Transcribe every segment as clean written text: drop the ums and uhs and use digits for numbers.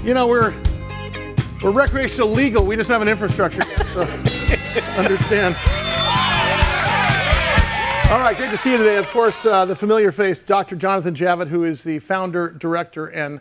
You know, we're recreational legal. We just don't have an infrastructure yet, so understand. All right, great to see you today. Of course, the familiar face, Dr. Jonathan Javitt, who is the founder, director, and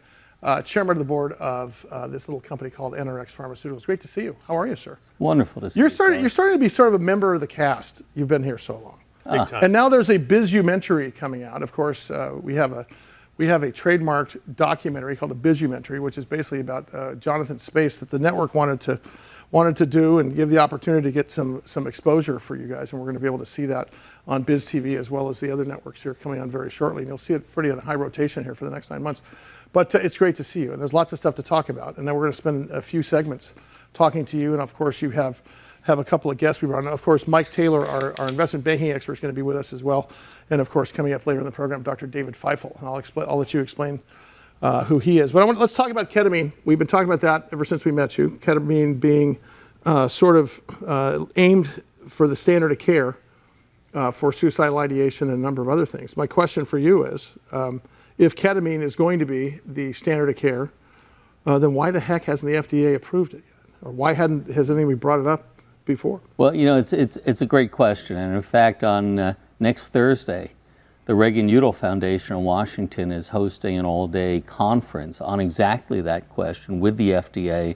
chairman of the board of this little company called NRX Pharmaceuticals. Great to see you. How are you, sir? It's wonderful to see you. You're starting to be sort of a member of the cast. You've been here so long. Big time. And now there's a bizumentary coming out. Of course, we have a trademarked documentary called a bizumentary, which is basically about Jonathan's space that the network wanted to do and give the opportunity to get some exposure for you guys. And we're going to be able to see that on BizTV as well as the other networks here coming on very shortly. And you'll see it pretty on a high rotation here for the next 9 months. But it's great to see you. And there's lots of stuff to talk about. And then we're going to spend a few segments talking to you. And of course, you have a couple of guests we brought on. Of course, Mike Taylor, our investment banking expert, is going to be with us as well. And of course, coming up later in the program, Dr. David Feifel. And I'll let you explain who he is. But let's talk about ketamine. We've been talking about that ever since we met you. Ketamine being sort of aimed for the standard of care for suicidal ideation and a number of other things. My question for you is, if ketamine is going to be the standard of care, then why the heck hasn't the FDA approved it yet? Or why has anybody brought it up before? Well, you know, it's a great question. And in fact, on next Thursday, the Reagan-Udall Foundation in Washington is hosting an all-day conference on exactly that question with the FDA,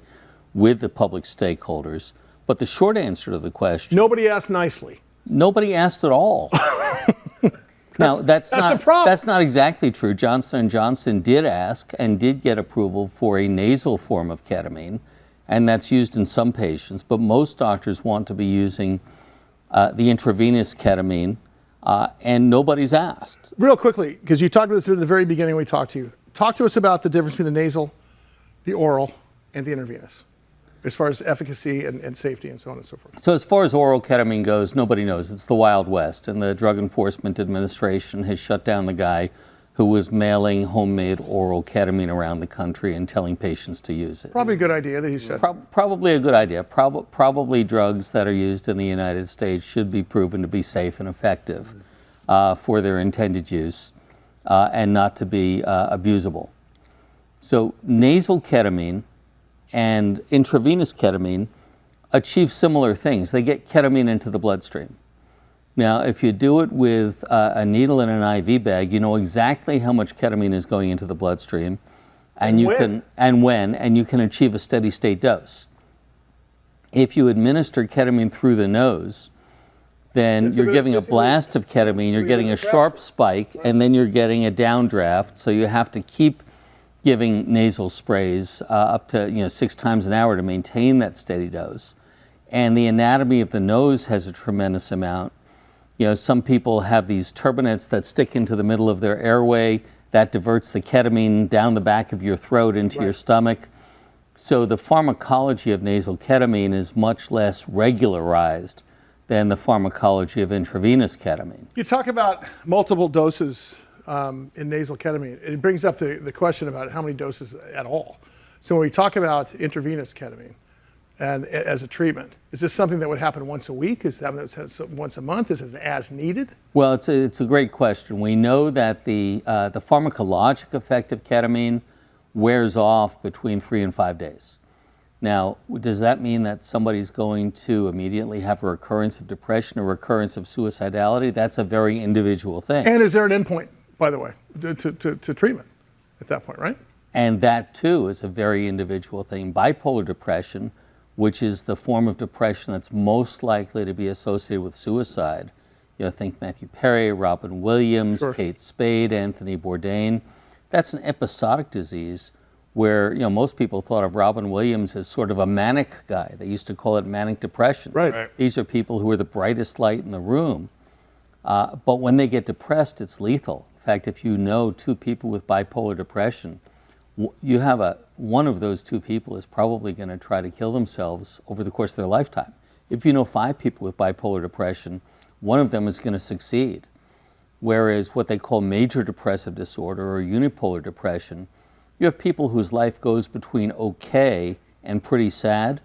with the public stakeholders. But the short answer to the question... Nobody asked nicely. Nobody asked at all. Now, that's not exactly true. Johnson & Johnson did ask and did get approval for a nasal form of ketamine, and that's used in some patients. But most doctors want to be using the intravenous ketamine, and nobody's asked. Real quickly, because you talked about this at the very beginning when we talked to you. Talk to us about the difference between the nasal, the oral, and the intravenous, as far as efficacy and safety and so on and so forth. So as far as oral ketamine goes, nobody knows. It's the Wild West, and the Drug Enforcement Administration has shut down the guy who was mailing homemade oral ketamine around the country and telling patients to use it. Probably a good idea that he said. Probably a good idea. Probably drugs that are used in the United States should be proven to be safe and effective for their intended use and not to be abusable. So nasal ketamine and intravenous ketamine achieve similar things. They get ketamine into the bloodstream. Now, if you do it with a needle in an IV bag, you know exactly how much ketamine is going into the bloodstream, and you can achieve a steady state dose. If you administer ketamine through the nose, then you're giving a blast of ketamine, you're getting a sharp spike, and then you're getting a downdraft, so you have to keep giving nasal sprays up to 6 times an hour to maintain that steady dose. And the anatomy of the nose has a tremendous amount. You know, some people have these turbinates that stick into the middle of their airway that diverts the ketamine down the back of your throat into your stomach. So the pharmacology of nasal ketamine is much less regularized than the pharmacology of intravenous ketamine. You talk about multiple doses in nasal ketamine. It brings up the question about how many doses at all. So when we talk about intravenous ketamine and as a treatment, is this something that would happen once a week? Is it once a month? Is it as needed? Well, it's a great question. We know that the pharmacologic effect of ketamine wears off between 3 and 5 days. Now, does that mean that somebody's going to immediately have a recurrence of depression or recurrence of suicidality? That's a very individual thing. And is there an endpoint, by the way, to treatment at that point, right? And that, too, is a very individual thing. Bipolar depression, which is the form of depression that's most likely to be associated with suicide. You know, think Matthew Perry, Robin Williams, Sure. Kate Spade, Anthony Bourdain. That's an episodic disease where, you know, most people thought of Robin Williams as sort of a manic guy. They used to call it manic depression. Right. These are people who are the brightest light in the room. But when they get depressed, it's lethal. In fact, if you know 2 people with bipolar depression, you have one of those 2 people is probably going to try to kill themselves over the course of their lifetime. If you know 5 people with bipolar depression, one of them is going to succeed. Whereas what they call major depressive disorder or unipolar depression, you have people whose life goes between okay and pretty sad,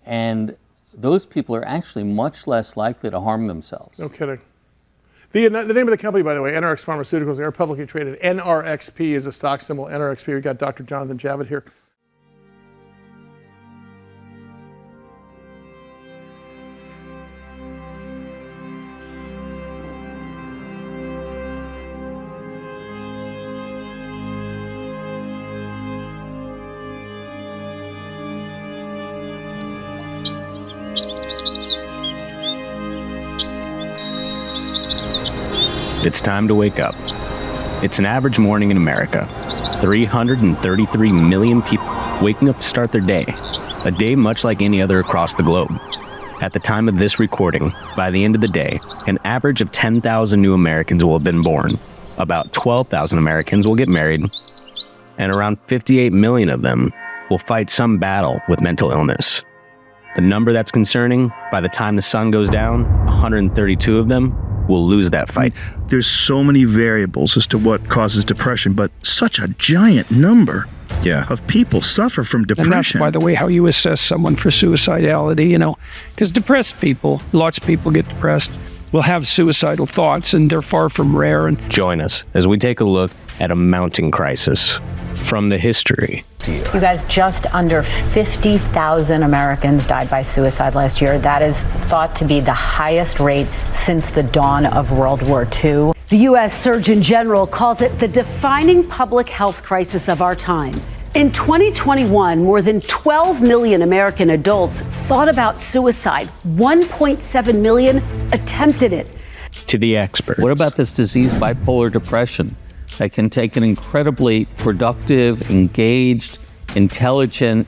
and those people are actually much less likely to harm themselves. No kidding. The name of the company, by the way, NRX Pharmaceuticals, they're publicly traded. NRXP is a stock symbol, NRXP. We've got Dr. Jonathan Javitt here. It's time to wake up. It's an average morning in America. 333 million people waking up to start their day. A day much like any other across the globe. At the time of this recording, by the end of the day, an average of 10,000 new Americans will have been born. About 12,000 Americans will get married, and around 58 million of them will fight some battle with mental illness. The number that's concerning, by the time the sun goes down, 132 of them will lose that fight. There's so many variables as to what causes depression, but such a giant number of people suffer from depression. And that's, by the way, how you assess someone for suicidality, because depressed people, lots of people get depressed, will have suicidal thoughts, and they're far from rare. And join us as we take a look at a mounting crisis from the history. You guys, just under 50,000 Americans died by suicide last year. That is thought to be the highest rate since the dawn of World War II. The U.S. Surgeon General calls it the defining public health crisis of our time. In 2021, more than 12 million American adults thought about suicide. 1.7 million attempted it. To the experts. What about this disease, bipolar depression, that can take an incredibly productive, engaged, intelligent,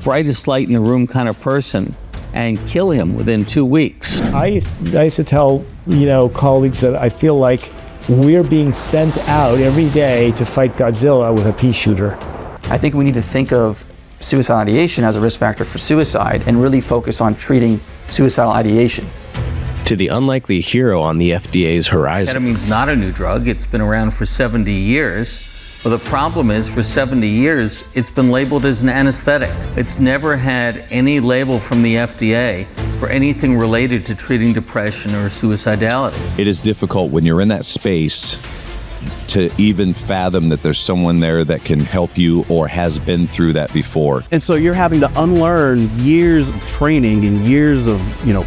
brightest light in the room kind of person and kill him within 2 weeks? I used to tell, colleagues that I feel like we're being sent out every day to fight Godzilla with a pea shooter. I think we need to think of suicidal ideation as a risk factor for suicide and really focus on treating suicidal ideation. To the unlikely hero on the FDA's horizon. Ketamine's not a new drug. It's been around for 70 years. But the problem is, for 70 years, it's been labeled as an anesthetic. It's never had any label from the FDA for anything related to treating depression or suicidality. It is difficult when you're in that space to even fathom that there's someone there that can help you or has been through that before. And so you're having to unlearn years of training and years of,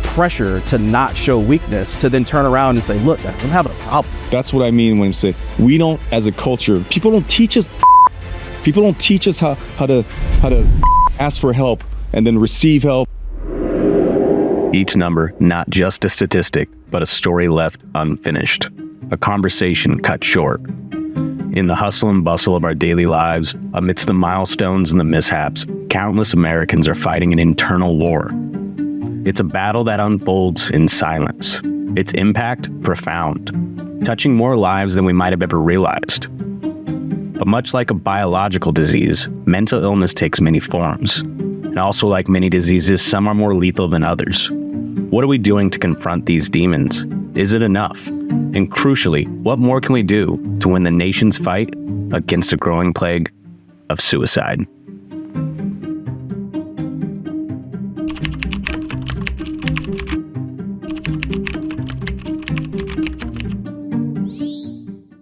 pressure to not show weakness, to then turn around and say, look, I'm having a problem. That's what I mean when I say we don't, as a culture, people don't teach us how to ask for help and then receive help. Each number, not just a statistic, but a story left unfinished. A conversation cut short. In the hustle and bustle of our daily lives, amidst the milestones and the mishaps, countless Americans are fighting an internal war. It's a battle that unfolds in silence. Its impact, profound, touching more lives than we might have ever realized. But much like a biological disease, mental illness takes many forms. And also, like many diseases, some are more lethal than others. What are we doing to confront these demons? Is it enough? And crucially, what more can we do to win the nation's fight against the growing plague of suicide?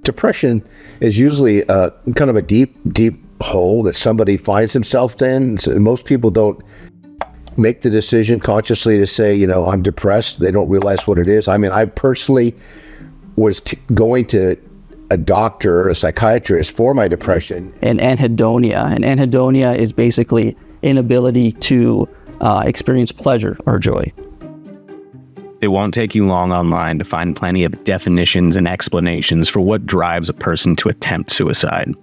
Depression is usually kind of a deep hole that somebody finds himself in. So most people don't make the decision consciously to say, I'm depressed. They don't realize what it is. I mean, I personally was going to a doctor, a psychiatrist for my depression. And anhedonia. And anhedonia is basically inability to experience pleasure or joy. It won't take you long online to find plenty of definitions and explanations for what drives a person to attempt suicide.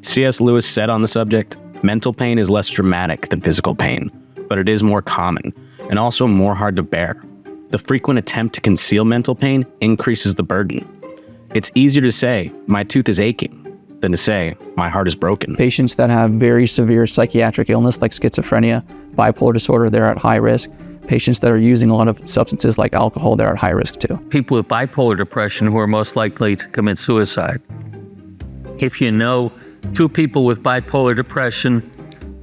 C.S. Lewis said on the subject, mental pain is less dramatic than physical pain, but it is more common and also more hard to bear. The frequent attempt to conceal mental pain increases the burden. It's easier to say, my tooth is aching, than to say, my heart is broken. Patients that have very severe psychiatric illness like schizophrenia, bipolar disorder, they're at high risk. Patients that are using a lot of substances like alcohol, they're at high risk too. People with bipolar depression who are most likely to commit suicide. If you know 2 people with bipolar depression,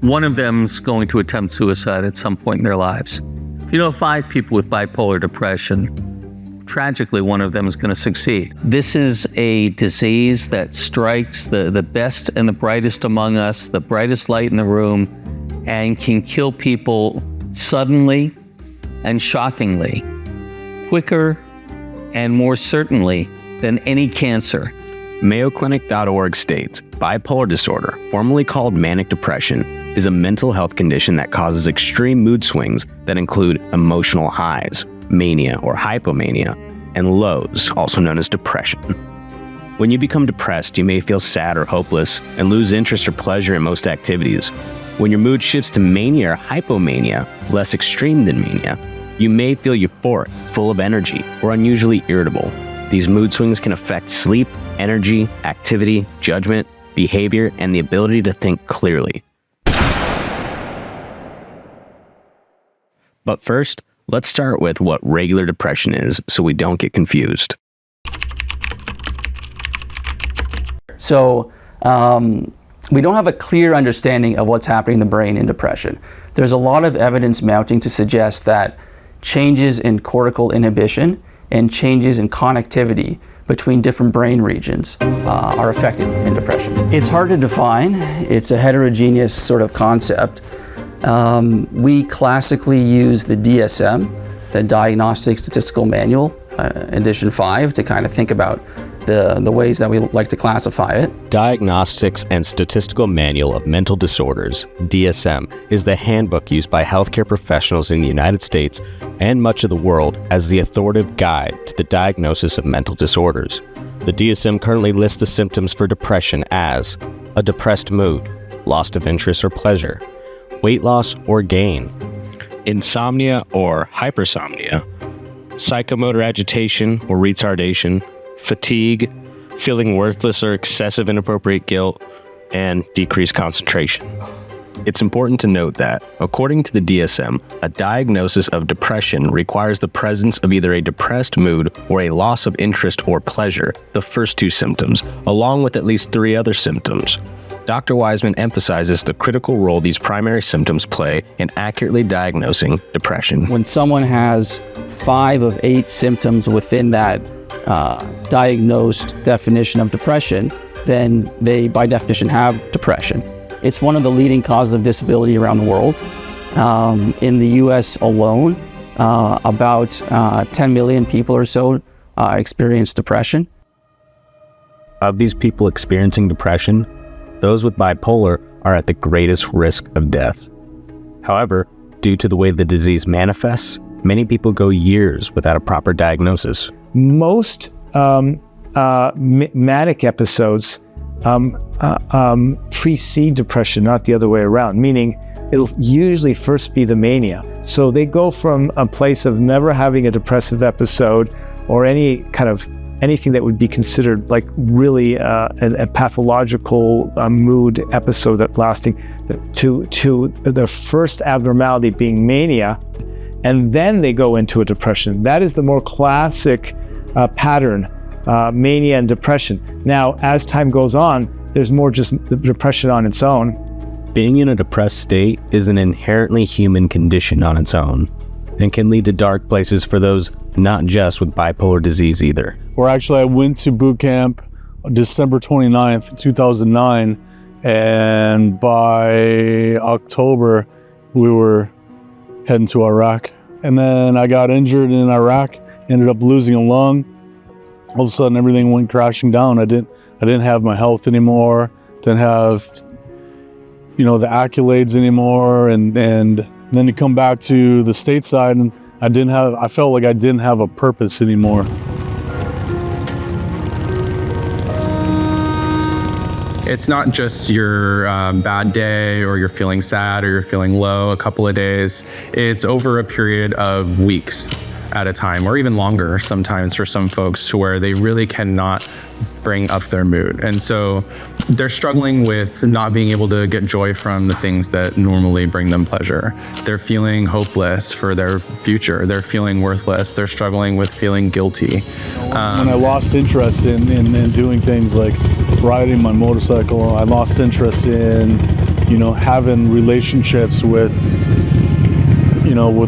one of them is going to attempt suicide at some point in their lives. If you know 5 people with bipolar depression, tragically, one of them is going to succeed. This is a disease that strikes the best and the brightest among us, the brightest light in the room, and can kill people suddenly and shockingly, quicker and more certainly than any cancer. MayoClinic.org states, bipolar disorder, formerly called manic depression, is a mental health condition that causes extreme mood swings that include emotional highs, mania or hypomania, and lows, also known as depression. When you become depressed, you may feel sad or hopeless and lose interest or pleasure in most activities. When your mood shifts to mania or hypomania, less extreme than mania, you may feel euphoric, full of energy, or unusually irritable. These mood swings can affect sleep, energy, activity, judgment, behavior, and the ability to think clearly. But first, let's start with what regular depression is so we don't get confused. So we don't have a clear understanding of what's happening in the brain in depression. There's a lot of evidence mounting to suggest that changes in cortical inhibition and changes in connectivity between different brain regions are affected in depression. It's hard to define. It's a heterogeneous sort of concept. We classically use the DSM, the Diagnostic Statistical Manual, edition 5, to kind of think about the ways that we like to classify it. Diagnostics and Statistical Manual of Mental Disorders, DSM, is the handbook used by healthcare professionals in the United States and much of the world as the authoritative guide to the diagnosis of mental disorders. The DSM currently lists the symptoms for depression as a depressed mood, loss of interest or pleasure, weight loss or gain, insomnia or hypersomnia, psychomotor agitation or retardation, fatigue, feeling worthless or excessive inappropriate guilt, and decreased concentration. It's important to note that, according to the DSM, a diagnosis of depression requires the presence of either a depressed mood or a loss of interest or pleasure, the first two symptoms, along with at least 3 other symptoms. Dr. Wiseman emphasizes the critical role these primary symptoms play in accurately diagnosing depression. When someone has 5 of 8 symptoms within that diagnosed definition of depression, then they, by definition, have depression. It's one of the leading causes of disability around the world. In the US alone, about 10 million people or so experience depression. Of these people experiencing depression, those with bipolar are at the greatest risk of death. However, due to the way the disease manifests, many people go years without a proper diagnosis. Most manic episodes precede depression, not the other way around, meaning it'll usually first be the mania. So they go from a place of never having a depressive episode or anything that would be considered like really a pathological mood episode that lasting to the first abnormality being mania, and then they go into a depression. That is the more classic pattern, mania and depression. Now, as time goes on, there's more just the depression on its own. Being in a depressed state is an inherently human condition on its own and can lead to dark places for those not just with bipolar disease either. Or actually, I went to boot camp December 29th, 2009, and by October, we were heading to Iraq. And then I got injured in Iraq, ended up losing a lung. All of a sudden, everything went crashing down. I didn't have my health anymore, didn't have, the accolades anymore, and then to come back to the stateside, and I felt like I didn't have a purpose anymore. It's not just your bad day or you're feeling sad or you're feeling low a couple of days. It's over a period of weeks at a time, or even longer sometimes for some folks, to where they really cannot bring up their mood. And so they're struggling with not being able to get joy from the things that normally bring them pleasure. They're feeling hopeless for their future. They're feeling worthless. They're struggling with feeling guilty. When I lost interest in doing things like riding my motorcycle, I lost interest in, having relationships with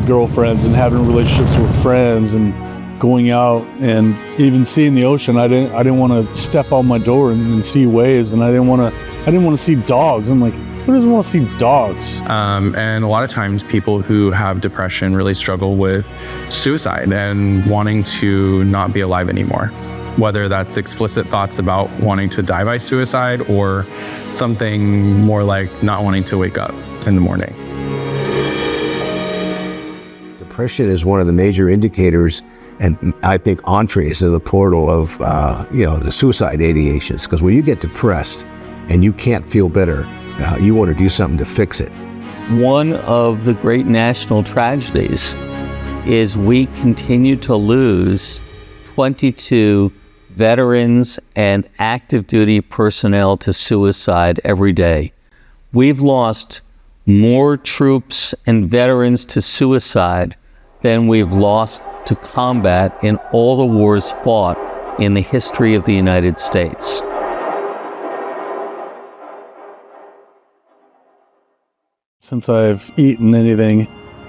girlfriends and having relationships with friends and going out and even seeing the ocean. I didn't want to step out my door and see waves, and I didn't want to see dogs. I'm like, who doesn't want to see dogs? And a lot of times people who have depression really struggle with suicide and wanting to not be alive anymore. Whether that's explicit thoughts about wanting to die by suicide or something more like not wanting to wake up in the morning. Depression is one of the major indicators and I think entrees to the portal of, the suicide ideations. Because when you get depressed and you can't feel better, you want to do something to fix it. One of the great national tragedies is we continue to lose 22 veterans and active duty personnel to suicide every day. We've lost more troops and veterans to suicide than we've lost to combat in all the wars fought in the history of the United States. Since I've eaten anything,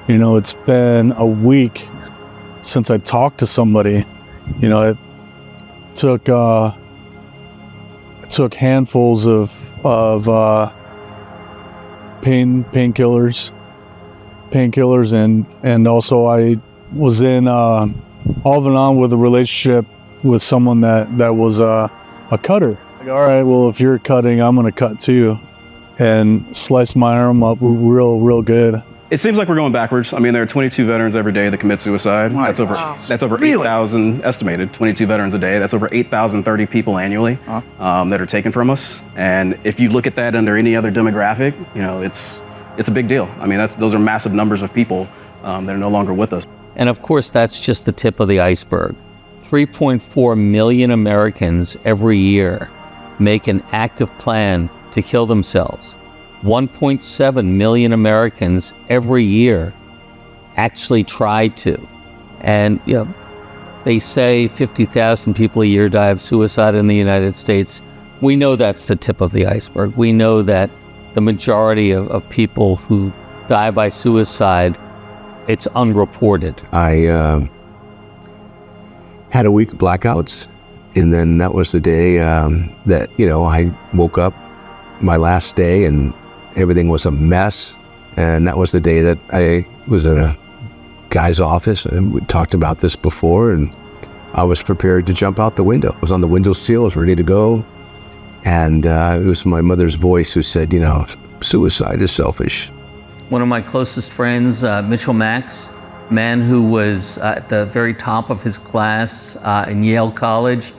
it's been a week since I talked to somebody. It took handfuls of painkillers, and also I was in off and on with a relationship with someone that was a cutter. Like, all right, well, if you're cutting, I'm gonna cut too, and slice my arm up real good. It seems like we're going backwards. I mean, there are 22 veterans every day that commit suicide. That's over 8,000 estimated. 22 veterans a day. That's over 8,030 people annually that are taken from us. And if you look at that under any other demographic, it's a big deal. I mean, those are massive numbers of people that are no longer with us. And of course, that's just the tip of the iceberg. 3.4 million Americans every year make an active plan to kill themselves. 1.7 million Americans every year actually try to. And they say 50,000 people a year die of suicide in the United States. We know that's the tip of the iceberg. We know that the majority of people who die by suicide, it's unreported. I had a week of blackouts, and then that was the day that I woke up my last day and everything was a mess. And that was the day that I was in a guy's office, and we talked about this before, and I was prepared to jump out the window. I was on the windowsill, I was ready to go. And it was my mother's voice who said, suicide is selfish. One of my closest friends, Mitchell Max, man who was at the very top of his class in Yale College,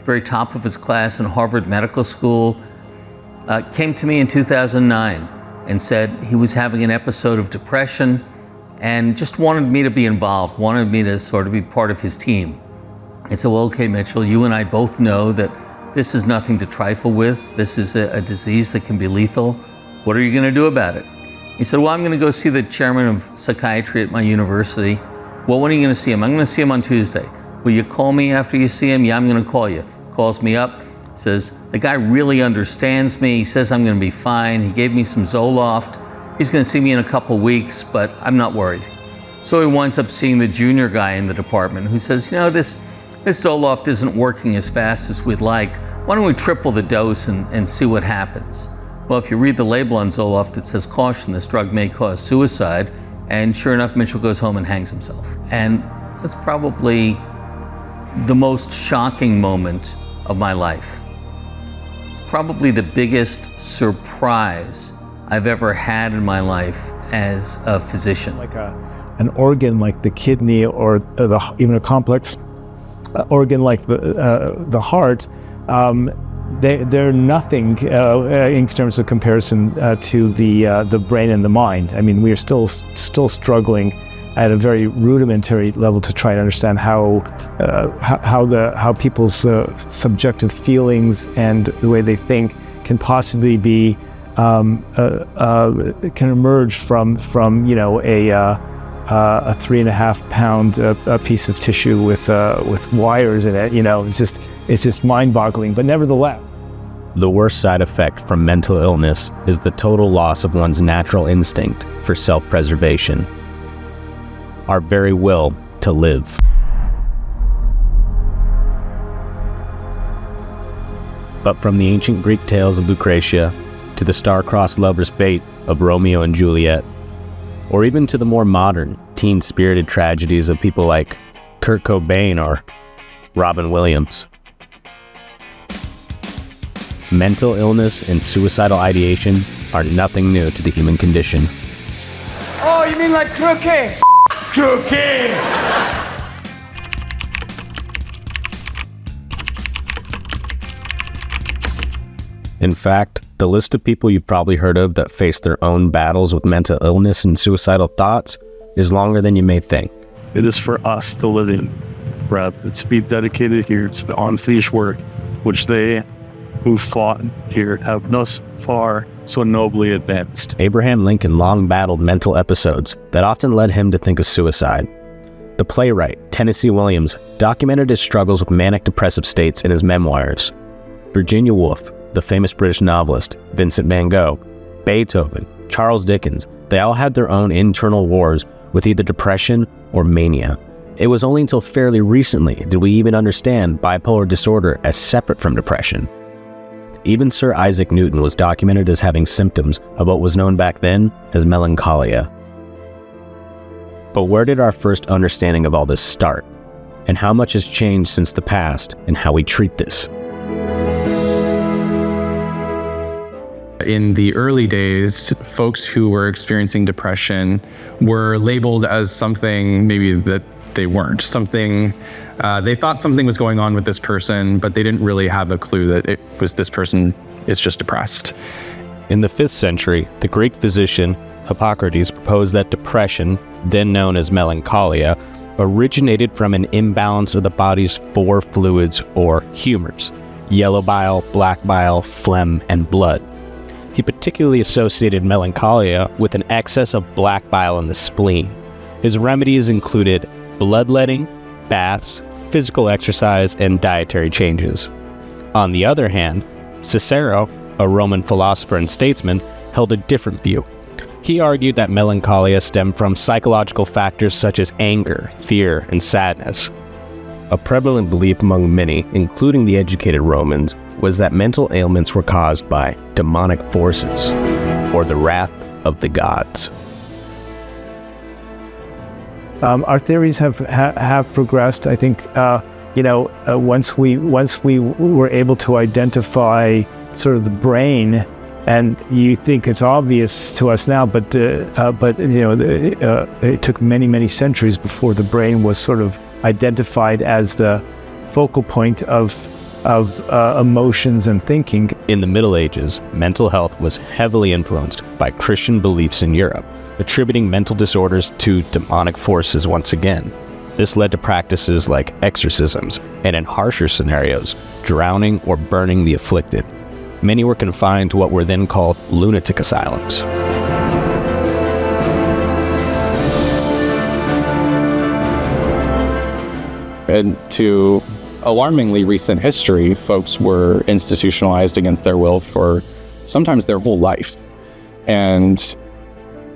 very top of his class in Harvard Medical School, came to me in 2009 and said he was having an episode of depression and just wanted me to be involved, wanted me to sort of be part of his team. I said, well, okay, Mitchell, you and I both know that this is nothing to trifle with. This is a disease that can be lethal. What are you going to do about it? He said, well, I'm going to go see the chairman of psychiatry at my university. Well, when are you going to see him? I'm going to see him on Tuesday. Will you call me after you see him? Yeah, I'm going to call you. Calls me up, says, the guy really understands me. He says I'm going to be fine. He gave me some Zoloft. He's going to see me in a couple weeks, but I'm not worried. So he winds up seeing the junior guy in the department who says, this Zoloft isn't working as fast as we'd like. Why don't we triple the dose and see what happens? Well, if you read the label on Zoloft, it says, caution, this drug may cause suicide. And sure enough, Mitchell goes home and hangs himself. And that's probably the most shocking moment of my life. It's probably the biggest surprise I've ever had in my life as a physician. Like an organ like the kidney or even a complex organ like the heart, they're nothing in terms of comparison to the brain and the mind. I mean, we are still struggling at a very rudimentary level to try to understand how people's subjective feelings and the way they think can possibly be can emerge from a 3.5 pound piece of tissue with wires in it. It's just mind-boggling. But nevertheless, the worst side effect from mental illness is the total loss of one's natural instinct for self-preservation, our very will to live. But from the ancient Greek tales of Lucretia to the star-crossed lover's fate of Romeo and Juliet, or even to the more modern, teen-spirited tragedies of people like Kurt Cobain or Robin Williams, mental illness and suicidal ideation are nothing new to the human condition. Oh, you mean like croquet? Croquet! In fact, the list of people you've probably heard of that face their own battles with mental illness and suicidal thoughts is longer than you may think. It is for us, the living breath. It's to be dedicated here to the unfinished work, which they who fought here have thus far so nobly advanced. Abraham Lincoln long battled mental episodes that often led him to think of suicide. The playwright, Tennessee Williams, documented his struggles with manic depressive states in his memoirs. Virginia Woolf, the famous British novelist, Vincent van Gogh, Beethoven, Charles Dickens, they all had their own internal wars with either depression or mania. It was only until fairly recently did we even understand bipolar disorder as separate from depression. Even Sir Isaac Newton was documented as having symptoms of what was known back then as melancholia. But where did our first understanding of all this start? And how much has changed since the past and how we treat this? In the early days, folks who were experiencing depression were labeled as something maybe that they weren't. They thought something was going on with this person, but they didn't really have a clue that it was this person is just depressed. In the 5th century, the Greek physician Hippocrates proposed that depression, then known as melancholia, originated from an imbalance of the body's 4 fluids or humors: yellow bile, black bile, phlegm, and blood. He particularly associated melancholia with an excess of black bile in the spleen. His remedies included bloodletting, baths, physical exercise, and dietary changes. On the other hand, Cicero, a Roman philosopher and statesman, held a different view. He argued that melancholia stemmed from psychological factors such as anger, fear, and sadness. A prevalent belief among many, including the educated Romans, was that mental ailments were caused by demonic forces, or the wrath of the gods. Our theories have progressed. I think once we were able to identify sort of the brain, and you think it's obvious to us now, but it took many centuries before the brain was sort of identified as the focal point of emotions and thinking. In the Middle Ages, mental health was heavily influenced by Christian beliefs in Europe, attributing mental disorders to demonic forces once again. This led to practices like exorcisms, and in harsher scenarios, drowning or burning the afflicted. Many were confined to what were then called lunatic asylums. And to alarmingly recent history, folks were institutionalized against their will for sometimes their whole life. And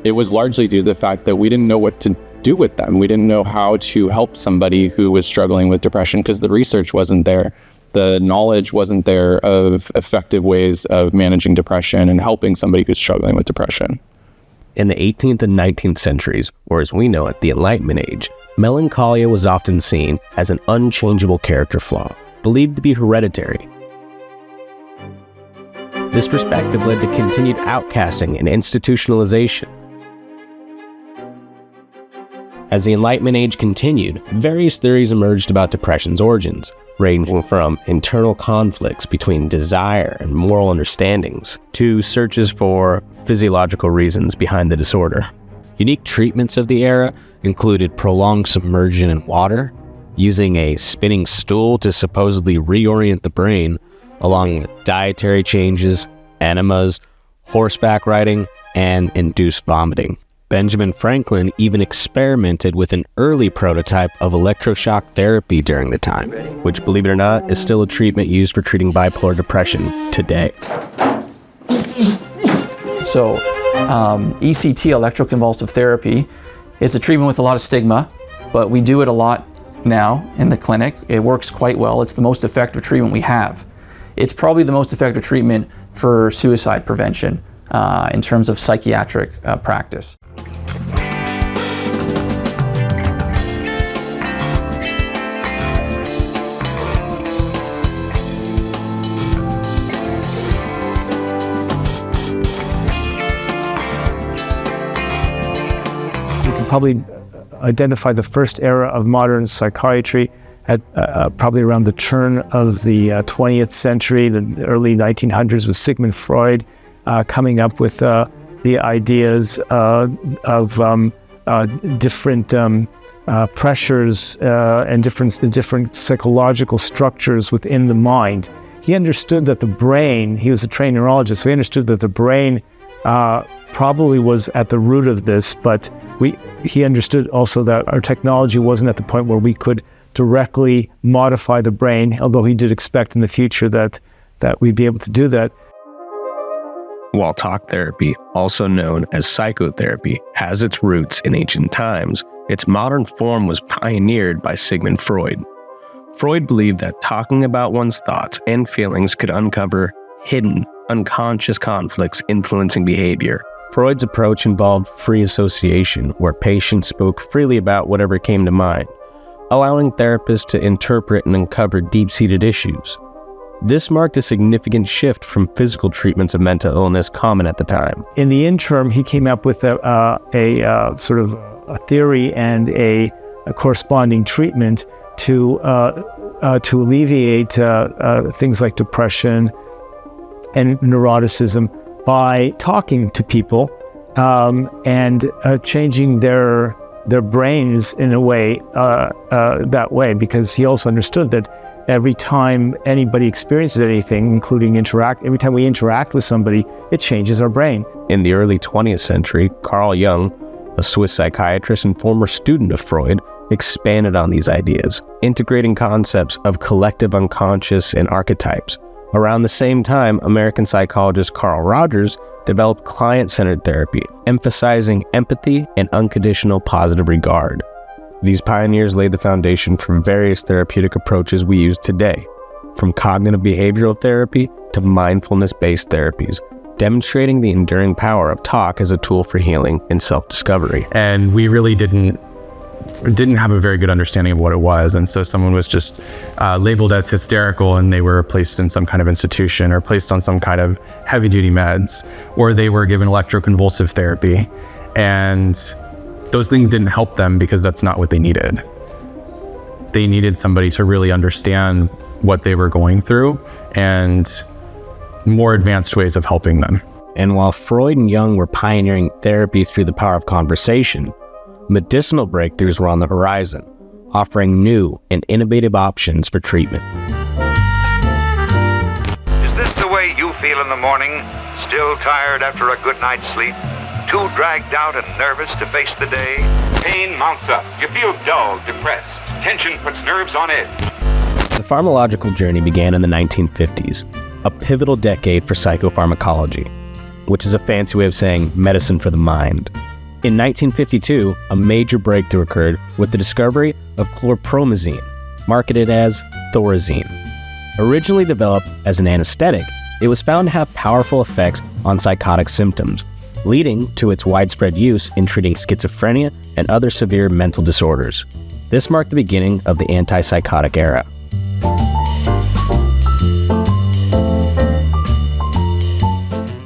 it was largely due to the fact that we didn't know what to do with them. We didn't know how to help somebody who was struggling with depression because the research wasn't there. The knowledge wasn't there of effective ways of managing depression and helping somebody who's struggling with depression. In the 18th and 19th centuries, or as we know it, the Enlightenment age, melancholia was often seen as an unchangeable character flaw, believed to be hereditary. This perspective led to continued outcasting and institutionalization. As the Enlightenment age continued, various theories emerged about depression's origins, ranging from internal conflicts between desire and moral understandings to searches for physiological reasons behind the disorder. Unique treatments of the era included prolonged submersion in water, using a spinning stool to supposedly reorient the brain, along with dietary changes, enemas, horseback riding, and induced vomiting. Benjamin Franklin even experimented with an early prototype of electroshock therapy during the time, which, believe it or not, is still a treatment used for treating bipolar depression today. So ECT, electroconvulsive therapy, is a treatment with a lot of stigma, but we do it a lot now in the clinic. It works quite well. It's the most effective treatment we have. It's probably the most effective treatment for suicide prevention in terms of psychiatric practice. Probably identify the first era of modern psychiatry at probably around the turn of the 20th century, the early 1900s, with Sigmund Freud coming up with the ideas of different pressures and different psychological structures within the mind. He understood that the brain, he was a trained neurologist, so he understood that the brain probably was at the root of this, but he understood also that our technology wasn't at the point where we could directly modify the brain, although he did expect in the future that we'd be able to do that. While talk therapy, also known as psychotherapy, has its roots in ancient times, its modern form was pioneered by Sigmund Freud. Freud believed that talking about one's thoughts and feelings could uncover hidden, unconscious conflicts influencing behavior. Freud's approach involved free association, where patients spoke freely about whatever came to mind, allowing therapists to interpret and uncover deep-seated issues. This marked a significant shift from physical treatments of mental illness common at the time. In the interim, he came up with a sort of a theory and a corresponding treatment to alleviate things like depression and neuroticism by talking to people and changing their brains in a way that way, because he also understood that every time anybody experiences anything, including every time we interact with somebody, it changes our brain. In the early 20th century, Carl Jung, a Swiss psychiatrist and former student of Freud, expanded on these ideas, integrating concepts of collective unconscious and archetypes. Around the same time, American psychologist Carl Rogers developed client-centered therapy, emphasizing empathy and unconditional positive regard. These pioneers laid the foundation for various therapeutic approaches we use today, from cognitive behavioral therapy to mindfulness-based therapies, demonstrating the enduring power of talk as a tool for healing and self-discovery. And we really didn't have a very good understanding of what it was, and so someone was just labeled as hysterical, and they were placed in some kind of institution or placed on some kind of heavy-duty meds, or they were given electroconvulsive therapy, and those things didn't help them because that's not what they needed. They needed somebody to really understand what they were going through and more advanced ways of helping them. And while Freud and Jung were pioneering therapy through the power of conversation, medicinal breakthroughs were on the horizon, offering new and innovative options for treatment. Is this the way you feel in the morning? Still tired after a good night's sleep? Too dragged out and nervous to face the day? Pain mounts up. You feel dull, depressed. Tension puts nerves on edge. The pharmacological journey began in the 1950s, a pivotal decade for psychopharmacology, which is a fancy way of saying medicine for the mind. In 1952, a major breakthrough occurred with the discovery of chlorpromazine, marketed as Thorazine. Originally developed as an anesthetic, it was found to have powerful effects on psychotic symptoms, leading to its widespread use in treating schizophrenia and other severe mental disorders. This marked the beginning of the antipsychotic era.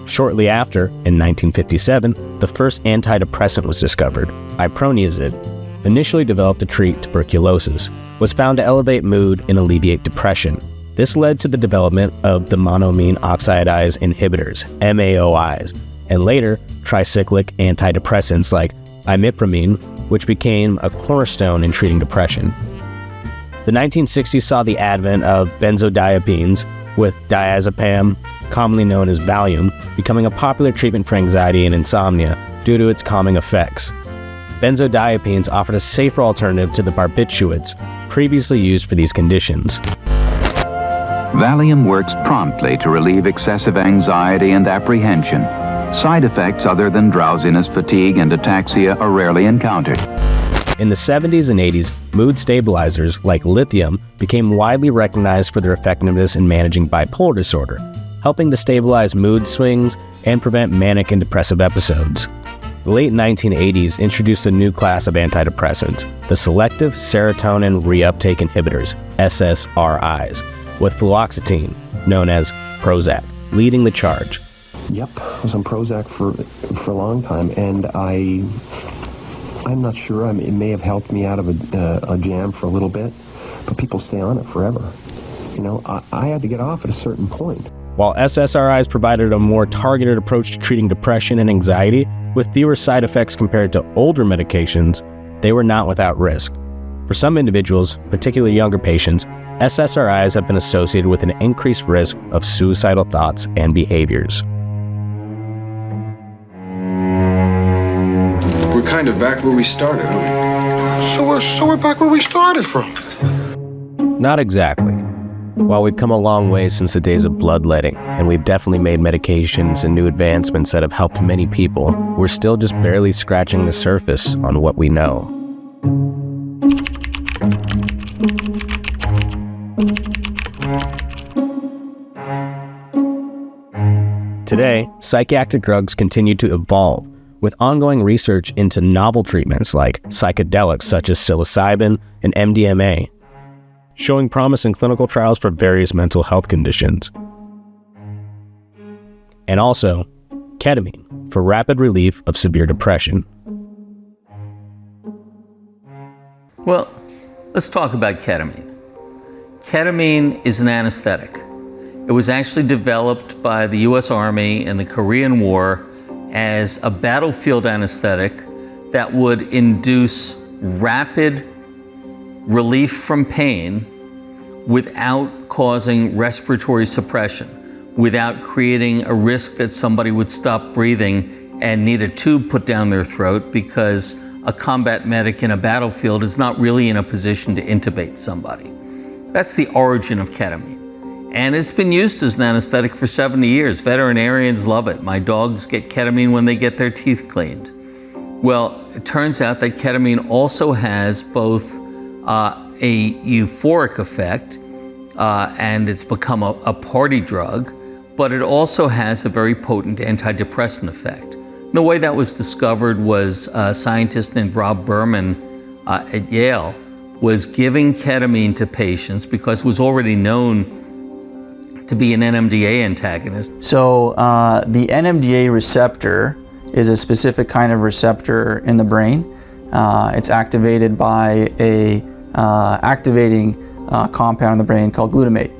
Shortly after, in 1957, the first antidepressant was discovered, iproniazid. Initially developed to treat tuberculosis, was found to elevate mood and alleviate depression. This led to the development of the monoamine oxidase inhibitors, MAOIs, and later tricyclic antidepressants like imipramine, which became a cornerstone in treating depression. The 1960s saw the advent of benzodiazepines, with diazepam, commonly known as Valium, becoming a popular treatment for anxiety and insomnia due to its calming effects. Benzodiazepines offered a safer alternative to the barbiturates previously used for these conditions. Valium works promptly to relieve excessive anxiety and apprehension. Side effects other than drowsiness, fatigue, and ataxia are rarely encountered. In the 70s and 80s, mood stabilizers like lithium became widely recognized for their effectiveness in managing bipolar disorder, helping to stabilize mood swings and prevent manic and depressive episodes. The late 1980s introduced a new class of antidepressants, the selective serotonin reuptake inhibitors, SSRIs, with fluoxetine, known as Prozac, leading the charge. Yep, I was on Prozac for a long time, and I'm not sure. It may have helped me out of a jam for a little bit, but people stay on it forever. You know, I had to get off at a certain point. While SSRIs provided a more targeted approach to treating depression and anxiety with fewer side effects compared to older medications, they were not without risk. For some individuals, particularly younger patients, SSRIs have been associated with an increased risk of suicidal thoughts and behaviors. We're kind of back where we started, aren't we? So we're back where we started from. Not exactly. While we've come a long way since the days of bloodletting, and we've definitely made medications and new advancements that have helped many people, we're still just barely scratching the surface on what we know. Today, psychiatric drugs continue to evolve, with ongoing research into novel treatments like psychedelics such as psilocybin and MDMA, showing promise in clinical trials for various mental health conditions. And also, ketamine for rapid relief of severe depression. Well, let's talk about ketamine. Ketamine is an anesthetic. It was actually developed by the US Army in the Korean War as a battlefield anesthetic that would induce rapid relief from pain without causing respiratory suppression, without creating a risk that somebody would stop breathing and need a tube put down their throat, because a combat medic in a battlefield is not really in a position to intubate somebody. That's the origin of ketamine. And it's been used as an anesthetic for 70 years. Veterinarians love it. My dogs get ketamine when they get their teeth cleaned. Well, it turns out that ketamine also has both a euphoric effect, and it's become a party drug, but it also has a very potent antidepressant effect. The way that was discovered was a scientist named Rob Berman at Yale was giving ketamine to patients because it was already known to be an NMDA antagonist. So the NMDA receptor is a specific kind of receptor in the brain. It's activated by a activating compound in the brain called glutamate.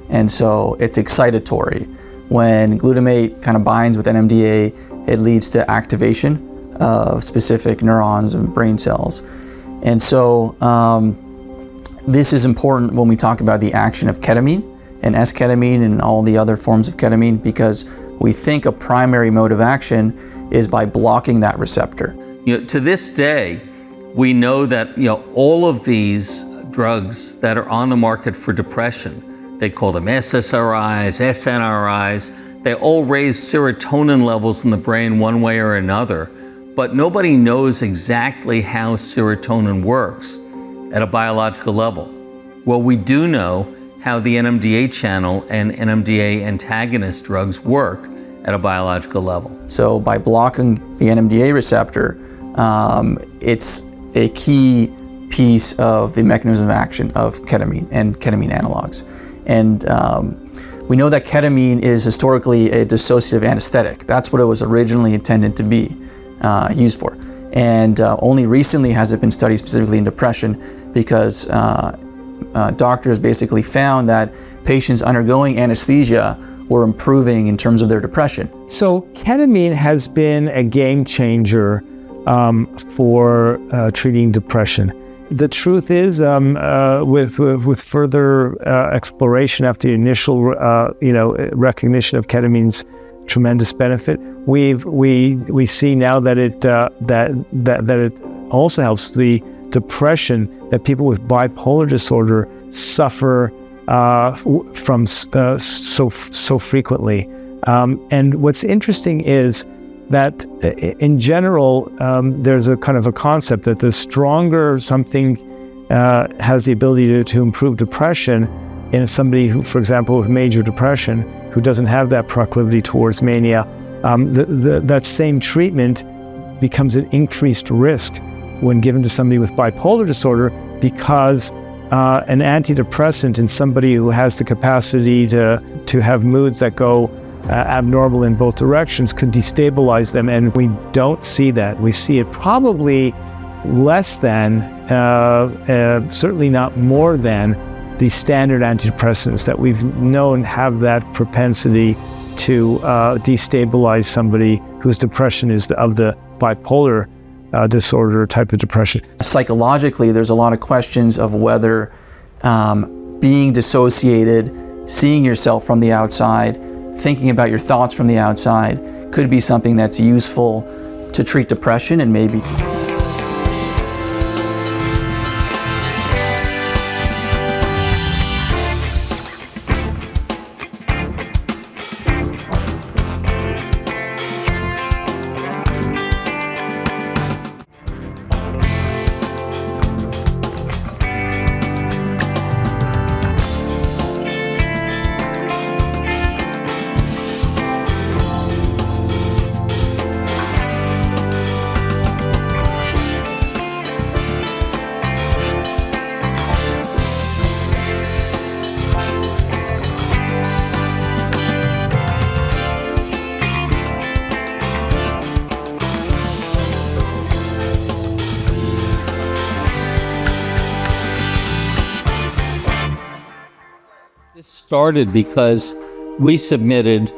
And so it's excitatory. When glutamate kind of binds with NMDA, it leads to activation of specific neurons and brain cells. And so this is important when we talk about the action of ketamine and S-ketamine and all the other forms of ketamine, because we think a primary mode of action is by blocking that receptor. To this day, we know that all of these drugs that are on the market for depression, they call them SSRIs, SNRIs, they all raise serotonin levels in the brain one way or another, but nobody knows exactly how serotonin works at a biological level. Well, we do know how the NMDA channel and NMDA antagonist drugs work at a biological level. So by blocking the NMDA receptor, it's a key piece of the mechanism of action of ketamine and ketamine analogs. And we know that ketamine is historically a dissociative anesthetic. That's what it was originally intended to be used for. And only recently has it been studied specifically in depression, because doctors basically found that patients undergoing anesthesia were improving in terms of their depression. So ketamine has been a game changer for treating depression. The truth is, with further exploration after the initial, recognition of ketamine's tremendous benefit, we see now that it also helps the depression that people with bipolar disorder suffer from so frequently. And what's interesting is that in general, there's a kind of a concept that the stronger something has the ability to improve depression in somebody who, for example, with major depression, who doesn't have that proclivity towards mania, that same treatment becomes an increased risk when given to somebody with bipolar disorder, because an antidepressant in somebody who has the capacity to have moods that go abnormal in both directions could destabilize them, and we don't see that. We see it probably less than, certainly not more than, the standard antidepressants that we've known have that propensity to destabilize somebody whose depression is of the bipolar disorder type of depression. Psychologically, there's a lot of questions of whether being dissociated, seeing yourself from the outside, thinking about your thoughts from the outside could be something that's useful to treat depression and maybe started because we submitted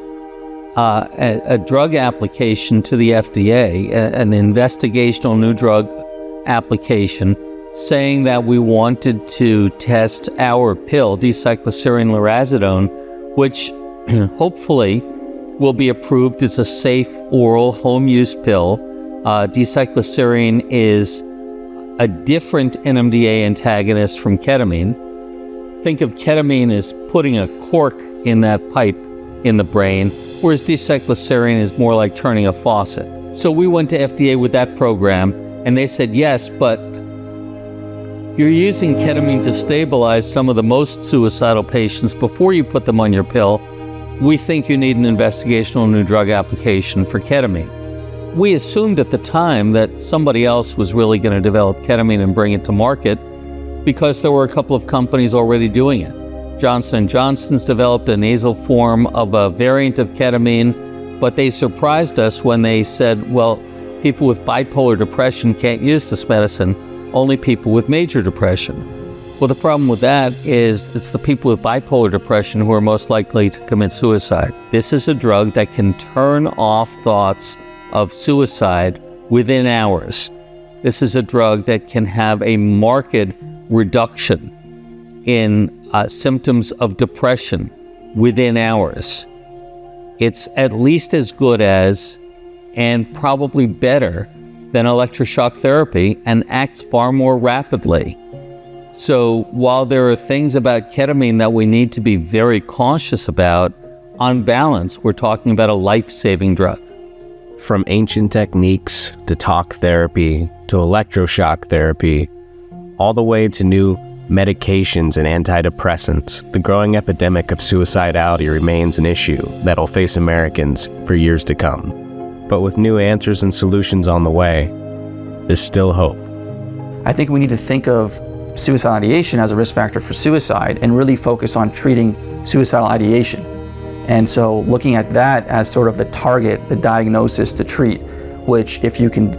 a drug application to the FDA, an investigational new drug application, saying that we wanted to test our pill, D-cycloserine lorazepam, which hopefully will be approved as a safe oral home use pill. D-cycloserine is a different NMDA antagonist from ketamine. Think of ketamine as putting a cork in that pipe in the brain, whereas D-cycloserine is more like turning a faucet. So we went to FDA with that program, and they said, yes, but you're using ketamine to stabilize some of the most suicidal patients before you put them on your pill. We think you need an investigational new drug application for ketamine. We assumed at the time that somebody else was really going to develop ketamine and bring it to market, because there were a couple of companies already doing it. Johnson & Johnson's developed a nasal form of a variant of ketamine, but they surprised us when they said, well, people with bipolar depression can't use this medicine, only people with major depression. Well, the problem with that is it's the people with bipolar depression who are most likely to commit suicide. This is a drug that can turn off thoughts of suicide within hours. This is a drug that can have a marked reduction in symptoms of depression within hours. It's at least as good as, and probably better than, electroshock therapy, and acts far more rapidly. So while there are things about ketamine that we need to be very cautious about, on balance, we're talking about a life-saving drug. From ancient techniques to talk therapy to electroshock therapy, all the way to new medications and antidepressants, the growing epidemic of suicidality remains an issue that'll face Americans for years to come. But with new answers and solutions on the way, there's still hope. I think we need to think of suicidal ideation as a risk factor for suicide and really focus on treating suicidal ideation. And so looking at that as sort of the target, the diagnosis to treat, which if you can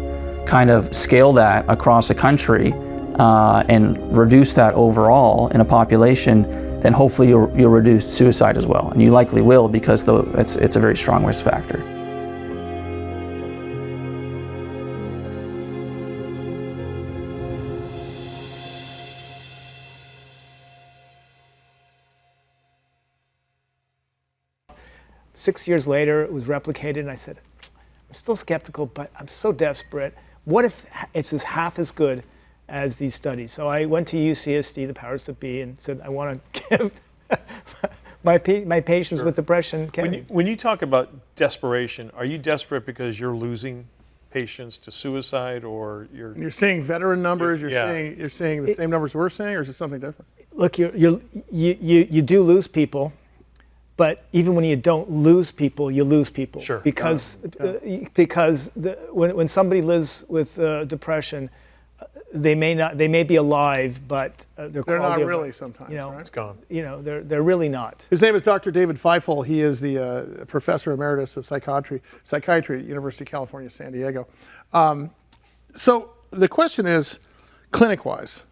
kind of scale that across a country and reduce that overall in a population, then hopefully you'll reduce suicide as well. And you likely will, because it's a very strong risk factor. Six years later, it was replicated, and I said, I'm still skeptical, but I'm so desperate. What if it's half as good as these studies? So I went to UCSD, the powers that be, and said, I want to give my patients with depression. When you talk about desperation, are you desperate because you're losing patients to suicide, or you're seeing veteran numbers? You're seeing the same numbers we're seeing, or is it something different? Look, you do lose people. But even when you don't lose people, you lose people. Sure. Because when somebody lives with depression, they may be alive, but they're not really sometimes. Right? It's gone. They're really not. His name is Dr. David Feifel. He is the professor emeritus of psychiatry at University of California, San Diego. So the question is, clinic-wise,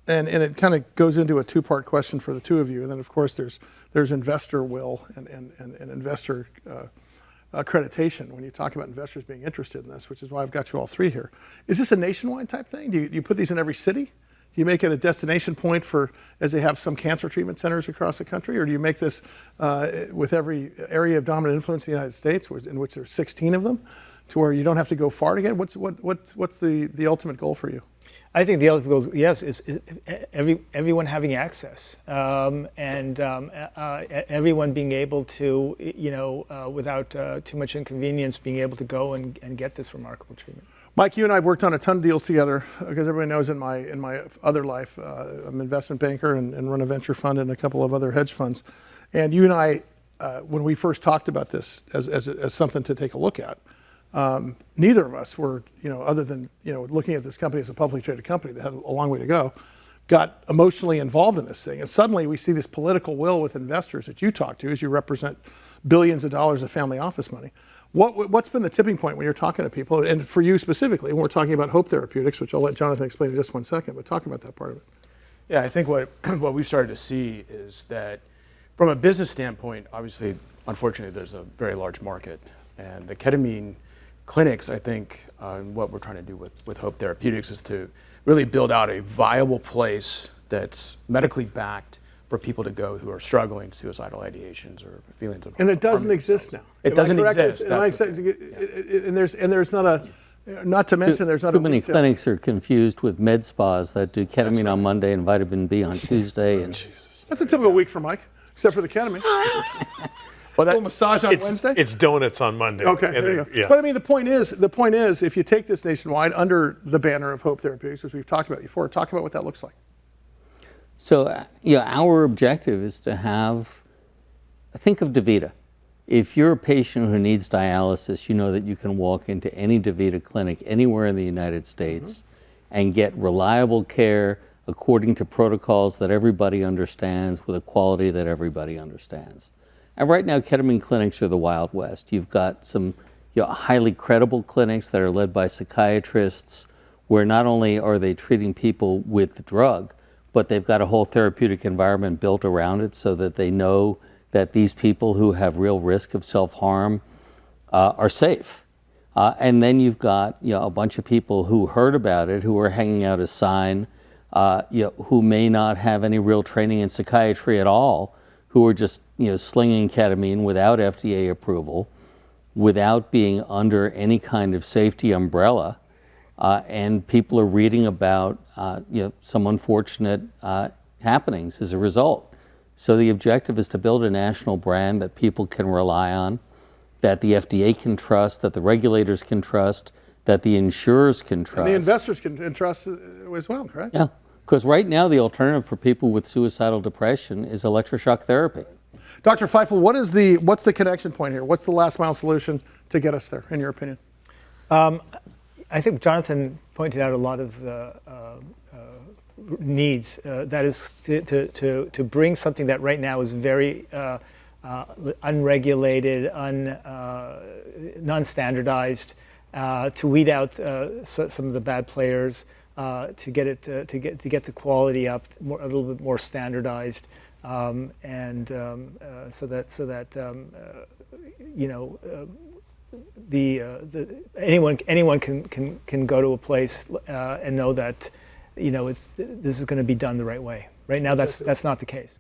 and it kind of goes into a two-part question for the two of you, and then of course there's investor will and investor accreditation when you talk about investors being interested in this, which is why I've got you all three here. Is this a nationwide type thing? Do you put these in every city? Do you make it a destination point for, as they have some cancer treatment centers across the country, or do you make this with every area of dominant influence in the United States, in which there's 16 of them, to where you don't have to go far to get? What's the ultimate goal for you? I think the ultimate goal, yes, is everyone having access, and everyone being able to, without too much inconvenience, being able to go and get this remarkable treatment. Mike, you and I have worked on a ton of deals together, because everybody knows in my other life, I'm an investment banker and run a venture fund and a couple of other hedge funds. And you and I, when we first talked about this as something to take a look at, neither of us were, other than, looking at this company as a publicly traded company that had a long way to go, got emotionally involved in this thing. And suddenly we see this political will with investors that you talk to as you represent billions of dollars of family office money. What's been the tipping point when you're talking to people, and for you specifically, when we're talking about Hope Therapeutics, which I'll let Jonathan explain in just 1 second, but talk about that part of it. Yeah, I think what we've started to see is that from a business standpoint, obviously, unfortunately, there's a very large market. And the ketamine clinics, I think, what we're trying to do with Hope Therapeutics is to really build out a viable place that's medically backed for people to go who are struggling, suicidal ideations or feelings of. And it doesn't exist now. It doesn't exist. And there's not a, not to mention there's not too many clinics are confused with med spas that do ketamine on Monday and vitamin B on Tuesday. And that's a typical week for Mike, except for the ketamine. Well, that, massage on Wednesday? It's donuts on Monday. Okay, there you go. Yeah. But I mean, the point is, if you take this nationwide under the banner of Hope Therapeutics, which we've talked about before, talk about what that looks like. So, our objective is to think of DaVita. If you're a patient who needs dialysis, you know that you can walk into any DaVita clinic anywhere in the United States and get reliable care according to protocols that everybody understands with a quality that everybody understands. And right now, ketamine clinics are the Wild West. You've got some highly credible clinics that are led by psychiatrists, where not only are they treating people with the drug, but they've got a whole therapeutic environment built around it so that they know that these people who have real risk of self-harm are safe. And then you've got a bunch of people who heard about it, who are hanging out a sign, who may not have any real training in psychiatry at all, who are just slinging ketamine without FDA approval, without being under any kind of safety umbrella, and people are reading about some unfortunate happenings as a result. So the objective is to build a national brand that people can rely on, that the FDA can trust, that the regulators can trust, that the insurers can trust. And the investors can trust as well, correct? Yeah. Because right now, the alternative for people with suicidal depression is electroshock therapy. Dr. Feifel, what's the connection point here? What's the last mile solution to get us there, in your opinion? I think Jonathan pointed out a lot of the needs. That is to bring something that right now is very unregulated, non-standardized, to weed out some of the bad players. To get it to get the quality up a little bit more standardized, so that anyone can go to a place and know that this is going to be done the right way. Right now, that's not the case.